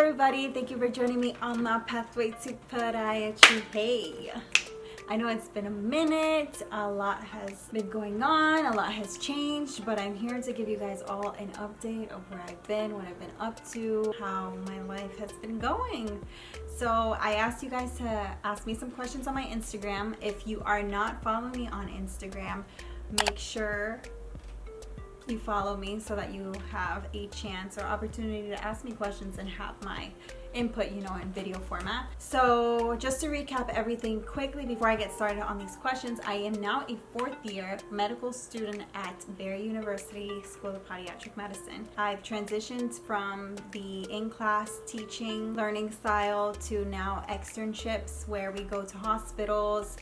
everybody, thank you for joining me on my pathway to podiatry. Hey, I know it's been a minute, a lot has been going on, a lot has changed, but I'm here to give you guys all an update of where I've been, what I've been up to, how my life has been going. So I asked you guys to ask me some questions on my Instagram. If you are not following me on Instagram, make sure you follow me so that you have a chance or opportunity to ask me questions and have my input, in video format. So just to recap everything quickly before I get started on these questions, I am now a fourth year medical student at Barry University School of Podiatric Medicine. I've transitioned from the in-class teaching learning style to now externships, where we go to hospitals,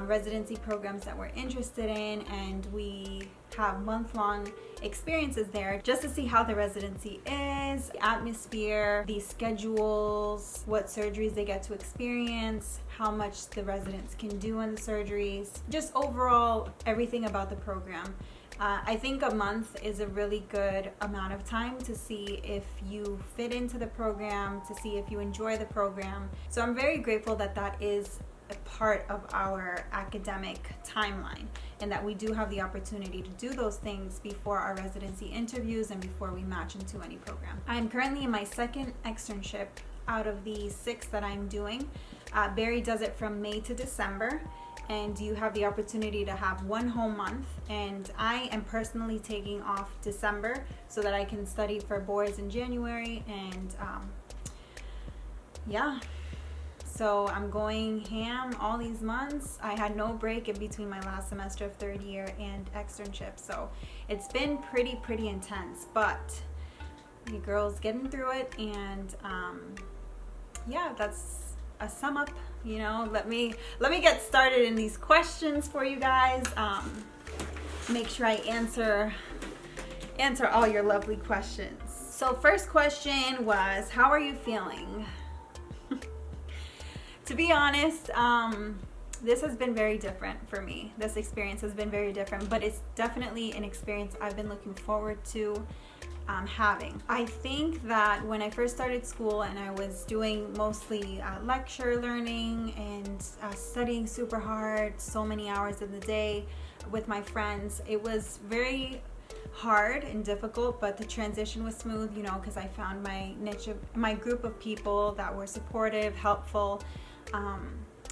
residency programs that we're interested in, and we have month-long experiences there just to see how the residency is, the atmosphere, the schedules, what surgeries they get to experience, how much the residents can do in the surgeries, just overall everything about the program. I think a month is a really good amount of time to see if you fit into the program, to see if you enjoy the program. So I'm very grateful that that is a part of our academic timeline, and that we do have the opportunity to do those things before our residency interviews and before we match into any program. I'm currently in my second externship out of the 6 that I'm doing. Barry does it from May to December, and you have the opportunity to have 1 whole month, and I am personally taking off December so that I can study for boards in January, and so I'm going ham all these months. I had no break in between my last semester of 3rd year and externship, so it's been pretty intense, but the girl's getting through it, and that's a sum up. Let me get started in these questions for you guys. Make sure I answer all your lovely questions. So first question was, how are you feeling? To be honest, this has been very different for me. This experience has been very different, but it's definitely an experience I've been looking forward to having. I think that when I first started school and I was doing mostly lecture learning and studying super hard, so many hours in the day with my friends, it was very hard and difficult, but the transition was smooth, because I found my niche, my group of people that were supportive, helpful.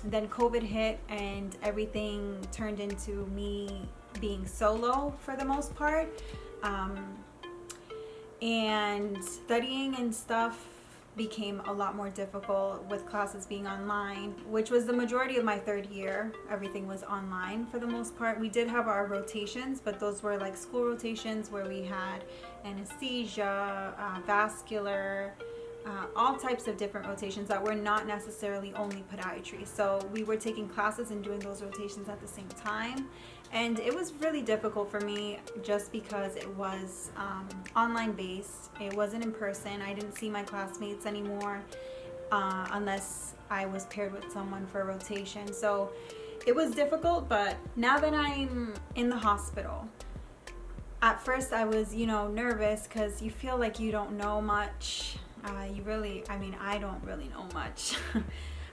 Then COVID hit and everything turned into me being solo for the most part. And studying and stuff became a lot more difficult with classes being online, which was the majority of my 3rd year. Everything was online for the most part. We did have our rotations, but those were like school rotations where we had anesthesia, vascular, all types of different rotations that were not necessarily only podiatry. So we were taking classes and doing those rotations at the same time. And it was really difficult for me just because it was online based. It wasn't in person. I didn't see my classmates anymore unless I was paired with someone for a rotation. So it was difficult, but now that I'm in the hospital, at first I was, nervous because you feel like you don't know much. I don't really know much.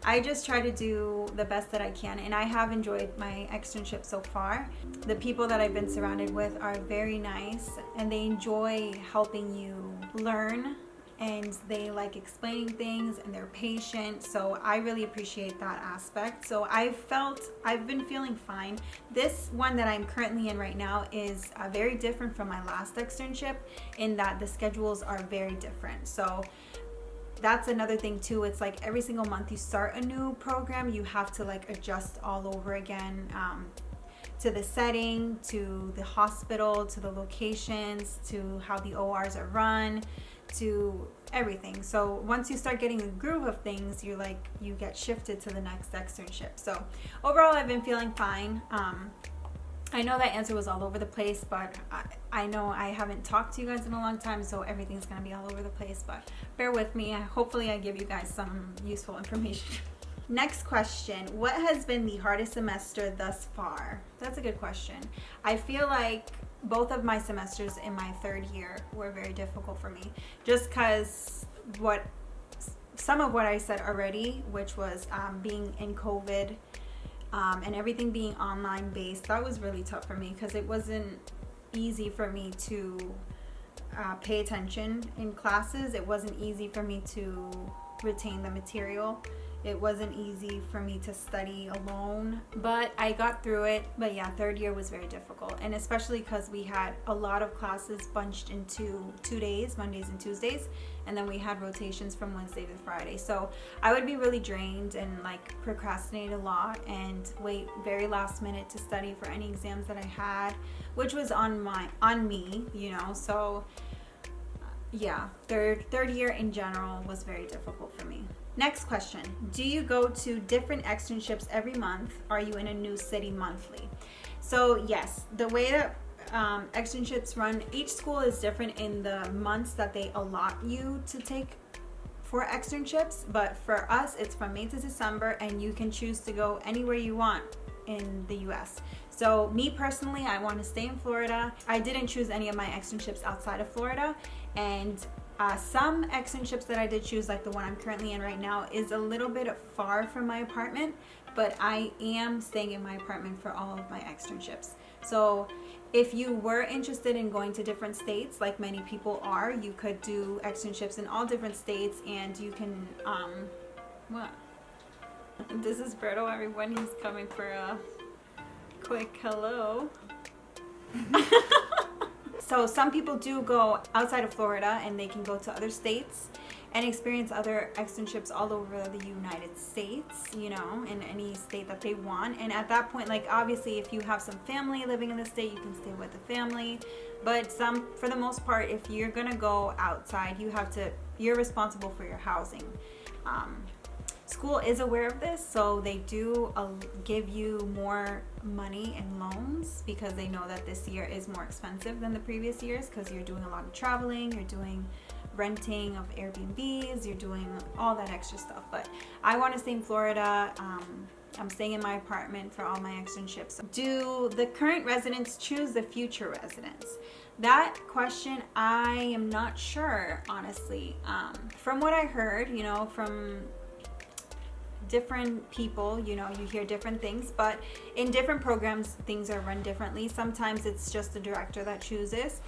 I just try to do the best that I can, and I have enjoyed my externship so far. The people that I've been surrounded with are very nice, and they enjoy helping you learn, and they like explaining things, and they're patient, so I really appreciate that aspect. So I've been feeling fine. This one that I'm currently in right now is very different from my last externship in that the schedules are very different. So that's another thing too. It's like every single month you start a new program, you have to like adjust all over again, to the setting, to the hospital, to the locations, to how the ORs are run, to everything. So once you start getting the groove of things, you get shifted to the next externship. So overall, I've been feeling fine. I know that answer was all over the place, but I know I haven't talked to you guys in a long time, so everything's gonna be all over the place, but bear with me. Hopefully I give you guys some useful information. Next question, what has been the hardest semester thus far? That's a good question. I feel like both of my semesters in my 3rd year were very difficult for me, just because what some of what I said already, which was being in COVID and everything being online based. That was really tough for me because it wasn't easy for me to pay attention in classes. It wasn't easy for me to retain the material. It wasn't easy for me to study alone, but I got through it. But yeah, third year was very difficult, and especially because we had a lot of classes bunched into 2 days, Mondays and Tuesdays, and then we had rotations from Wednesday to Friday. So I would be really drained and like procrastinate a lot and wait very last minute to study for any exams that I had, which was on me, you know. So yeah, third year in general was very difficult for me. Next question. Do you go to different externships every month? Are you in a new city monthly? So yes, the way that externships run, each school is different in the months that they allot you to take for externships, but for us it's from May to December, and you can choose to go anywhere you want in the US. So me personally, I want to stay in Florida. I didn't choose any of my externships outside of Florida, and some externships that I did choose, like the one I'm currently in right now, is a little bit far from my apartment, but I am staying in my apartment for all of my externships. So if you were interested in going to different states, like many people are, you could do externships in all different states, and you can what? This is Berto, everyone. He's coming for a quick hello. So some people do go outside of Florida, and they can go to other states and experience other externships all over the United States, you know, in any state that they want. And at that point, like obviously if you have some family living in the state, you can stay with the family. But for the most part, if you're gonna go outside, you're responsible for your housing. School is aware of this, so they do give you more money in loans because they know that this year is more expensive than the previous years, because you're doing a lot of traveling, you're doing renting of Airbnbs, you're doing all that extra stuff. But I want to stay in Florida. I'm staying in my apartment for all my externships. Do the current residents choose the future residents? That question, I am not sure, honestly. From what I heard, you know, from different people, you know, you hear different things, but in different programs things are run differently. Sometimes it's just the director that chooses.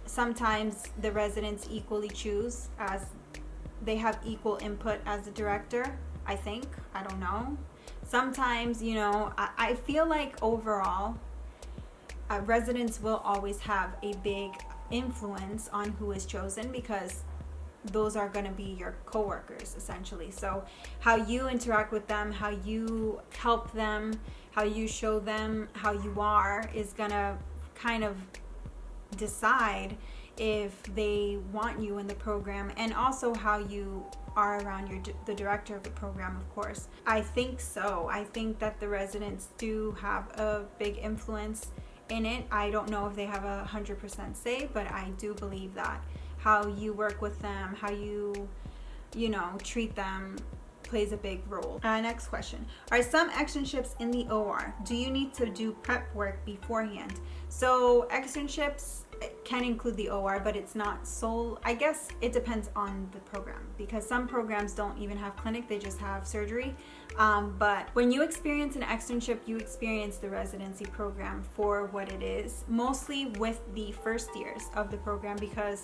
Sometimes the residents equally choose, as they have equal input as the director, I think. I don't know. Sometimes, you know, I feel like overall residents will always have a big influence on who is chosen, because those are going to be your coworkers essentially. So how you interact with them, how you help them, how you show them how you are, is going to kind of decide if they want you in the program, and also how you are around the director of the program, of course. I think so. I think that the residents do have a big influence in it. I don't know if they have 100% say, but I do believe that how you work with them, how you know, treat them, plays a big role. Next question. Are some externships in the OR? Do you need to do prep work beforehand? So externships can include the OR, but it's not so, I guess it depends on the program, because some programs don't even have clinic, they just have surgery. But when you experience an externship, you experience the residency program for what it is, mostly with the first years of the program, because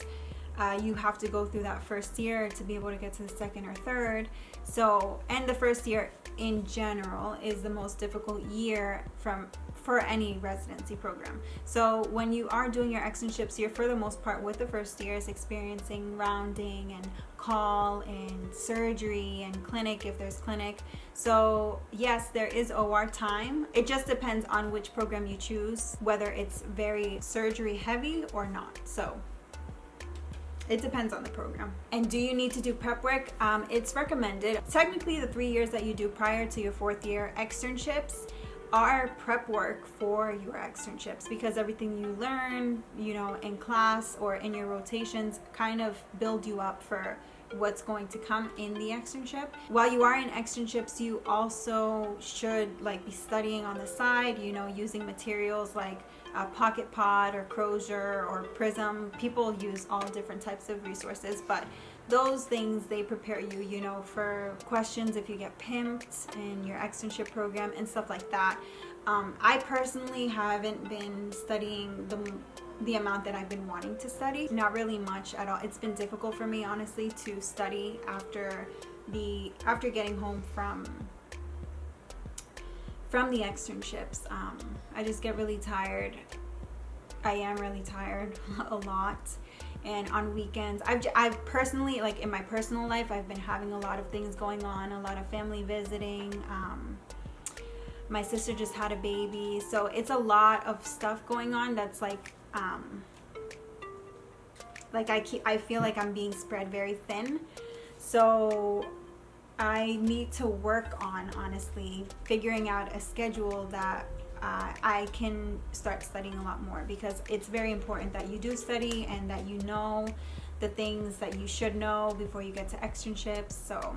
you have to go through that first year to be able to get to the second or third. So, and the first year in general is the most difficult year for any residency program. So when you are doing your externships, you're for the most part with the first years experiencing rounding and call and surgery and clinic if there's clinic. So yes, there is OR time. It just depends on which program you choose, whether it's very surgery heavy or not. So it depends on the program. And do you need to do prep work? It's recommended. Technically, the 3 years that you do prior to your 4th year externships are prep work for your externships, because everything you learn, you know, in class or in your rotations kind of build you up for what's going to come in the externship. While you are in externships, you also should be studying on the side, you know, using materials like Pocket Pod or Crozier or Prism. People use all different types of resources, but those things, they prepare you, you know, for questions if you get pimped in your externship program and stuff like that. I personally haven't been studying the amount that I've been wanting to study. Not really much at all. It's been difficult for me, honestly, to study after getting home from the externships. I just get really tired. I am really tired a lot. And on weekends, I've personally, like in my personal life, I've been having a lot of things going on, a lot of family visiting. My sister just had a baby, so it's a lot of stuff going on that's like I feel like I'm being spread very thin. So I need to work on, honestly, figuring out a schedule that I can start studying a lot more, because it's very important that you do study and that you know the things that you should know before you get to externships. So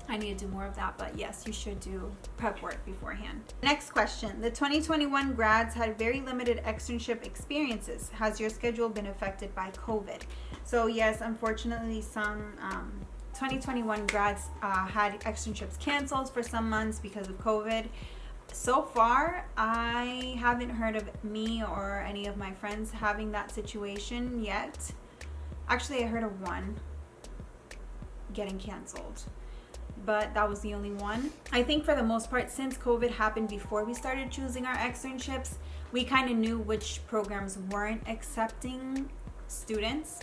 I need to do more of that, but yes, you should do prep work beforehand. Next question. The 2021 grads had very limited externship experiences. Has your schedule been affected by COVID? So yes, unfortunately, some 2021 grads had externships canceled for some months because of COVID. So far, I haven't heard of me or any of my friends having that situation yet. Actually, I heard of one getting canceled, but that was the only one. I think for the most part, since COVID happened before we started choosing our externships, we kind of knew which programs weren't accepting students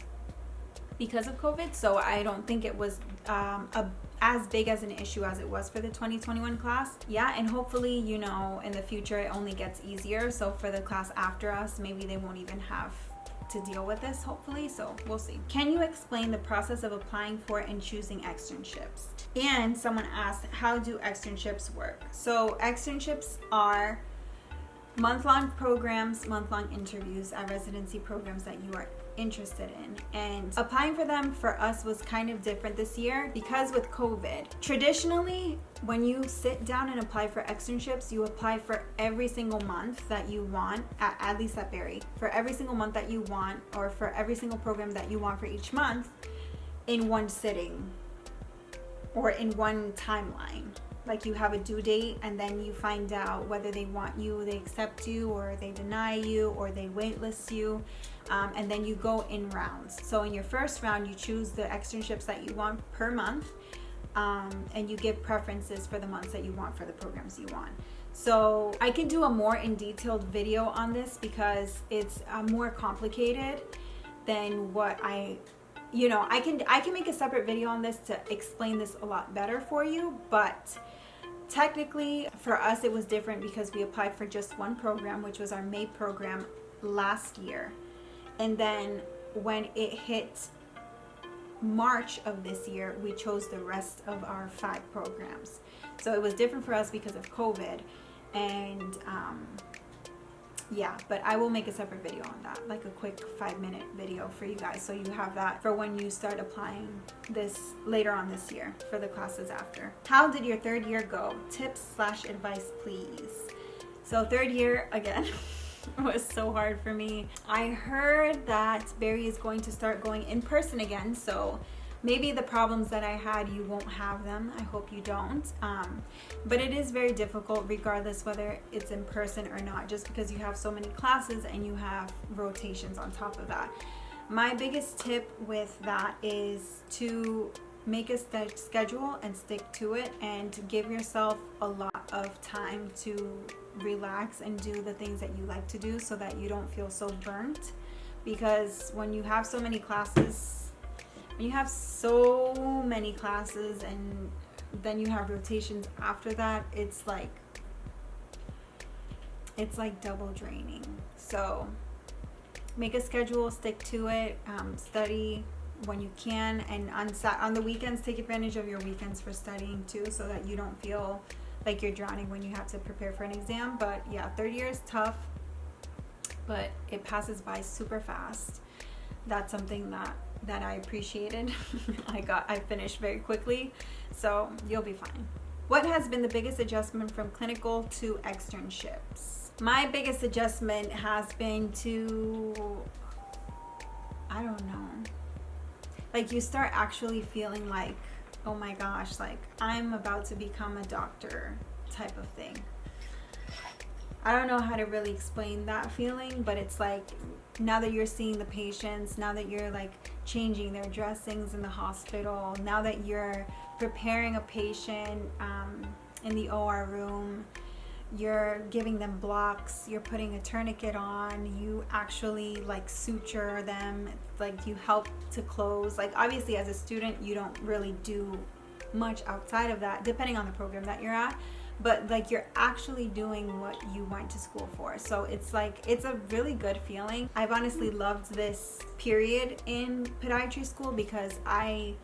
because of COVID. So I don't think it was as big as an issue as it was for the 2021 class. Yeah, and hopefully, you know, in the future it only gets easier. So for the class after us, maybe they won't even have to deal with this, hopefully. So we'll see. Can you explain the process of applying for and choosing externships? And someone asked, how do externships work? So externships are month-long programs, month-long interviews at residency programs that you are interested in, and applying for them for us was kind of different this year because with COVID. Traditionally, when you sit down and apply for externships, you apply for every single month that you want, at least at Barry, for every single month that you want, or for every single program that you want for each month, in one sitting or in one timeline. Like you have a due date, and then you find out whether they want you, they accept you, or they deny you, or they waitlist you. And then you go in rounds. So in your first round, you choose the externships that you want per month, and you give preferences for the months that you want for the programs you want. So I can do a more in detailed video on this because it's more complicated than what I can make a separate video on this to explain this a lot better for you. But technically for us it was different because we applied for just one program, which was our May program last year. And then when it hit March of this year, we chose the rest of our 5 programs. So it was different for us because of COVID. And yeah, but I will make a separate video on that, like a quick 5-minute video for you guys, so you have that for when you start applying this later on this year for the classes after. How did your third year go? Tips/advice, please. So third year, again, was so hard for me. I heard that Barry is going to start going in person again, so maybe the problems that I had, you won't have them. I hope you don't. But it is very difficult regardless whether it's in person or not, just because you have so many classes and you have rotations on top of that. My biggest tip with that is to make a schedule and stick to it, and give yourself a lot of time to relax and do the things that you like to do so that you don't feel so burnt. Because when you have so many classes, and then you have rotations after that, it's like double draining. So make a schedule, stick to it, study when you can, and on the weekends, take advantage of your weekends for studying too, so that you don't feel like you're drowning when you have to prepare for an exam. But yeah, third year is tough, but it passes by super fast. That's something that I appreciated. I finished very quickly, so you'll be fine. What has been the biggest adjustment from clinical to externships? My biggest adjustment has been to, I don't know, like you start actually feeling like, oh my gosh, like I'm about to become a doctor type of thing. I don't know how to really explain that feeling, but it's like now that you're seeing the patients, now that you're like changing their dressings in the hospital, now that you're preparing a patient in the OR room, you're giving them blocks, you're putting a tourniquet on, you actually like suture them, like you help to close. Like obviously as a student you don't really do much outside of that, depending on the program that you're at, but like you're actually doing what you went to school for. So it's like, it's a really good feeling. I've honestly loved this period in podiatry school because I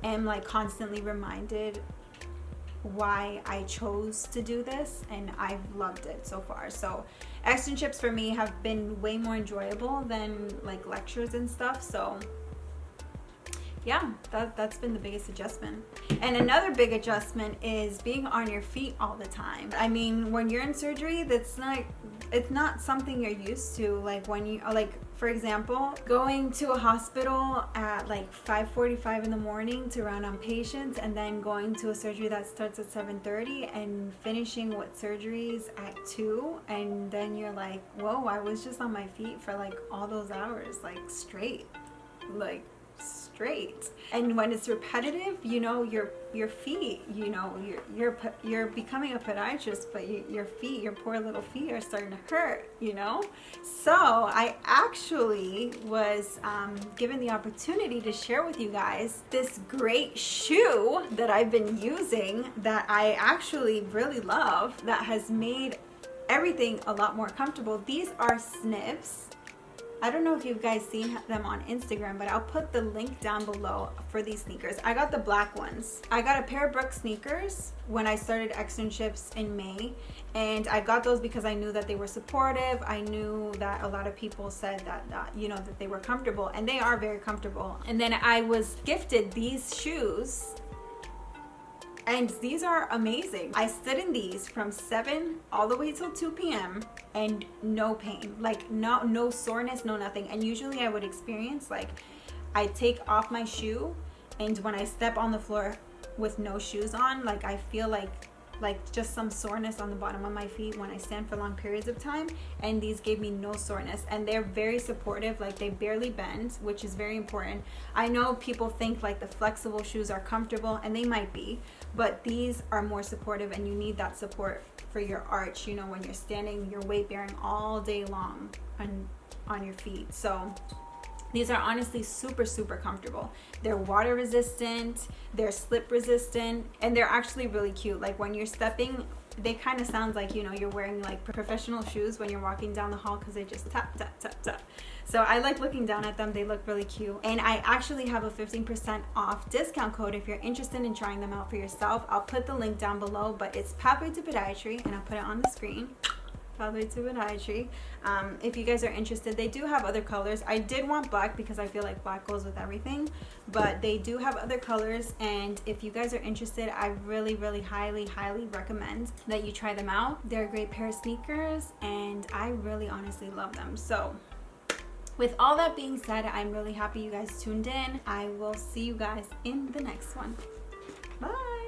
am like constantly reminded why I chose to do this, and I've loved it so far. So externships for me have been way more enjoyable than like lectures and stuff. So yeah, that's been the biggest adjustment. And another big adjustment is being on your feet all the time. I mean, when you're in surgery, it's not something you're used to. Like when you, like for example, going to a hospital at like 5:45 in the morning to round on patients, and then going to a surgery that starts at 7:30 and finishing with surgeries at 2, and then you're like, whoa, I was just on my feet for like all those hours, like straight. And when it's repetitive, you know, your feet, you know, you're becoming a podiatrist, but your feet, your poor little feet are starting to hurt, you know. So I actually was given the opportunity to share with you guys this great shoe that I've been using that I actually really love, that has made everything a lot more comfortable. These are Snips. I don't know if you guys seen them on Instagram, but I'll put the link down below for these sneakers. I got the black ones. I got a pair of Brooks sneakers when I started externships in May, and I got those because I knew that they were supportive. I knew that a lot of people said that you know, that they were comfortable, and they are very comfortable. And then I was gifted these shoes, and these are amazing. I stood in these from 7 all the way till 2 p.m. and no pain, like no soreness, no nothing. And usually I would experience, like, I take off my shoe, and when I step on the floor with no shoes on, like I feel like just some soreness on the bottom of my feet when I stand for long periods of time. And these gave me no soreness, and they're very supportive. Like they barely bend, which is very important. I know people think like the flexible shoes are comfortable, and they might be, but these are more supportive, and you need that support for your arch, you know, when you're standing, you're weight bearing all day long on your feet. So these are honestly super comfortable. They're water resistant, they're slip resistant, and they're actually really cute. Like when you're stepping, they kind of sound like, you know, you're wearing like professional shoes when you're walking down the hall, because they just tap tap tap tap. So I like looking down at them. They look really cute. And I actually have a 15% off discount code if you're interested in trying them out for yourself. I'll put the link down below, but it's Pathway to Podiatry, and I'll put it on the screen. Pathway to Podiatry. If you guys are interested, they do have other colors. I did want black because I feel like black goes with everything, but they do have other colors. And if you guys are interested, I really highly recommend that you try them out. They're a great pair of sneakers, and I really honestly love them. So with all that being said, I'm really happy you guys tuned in. I will see you guys in the next one. Bye.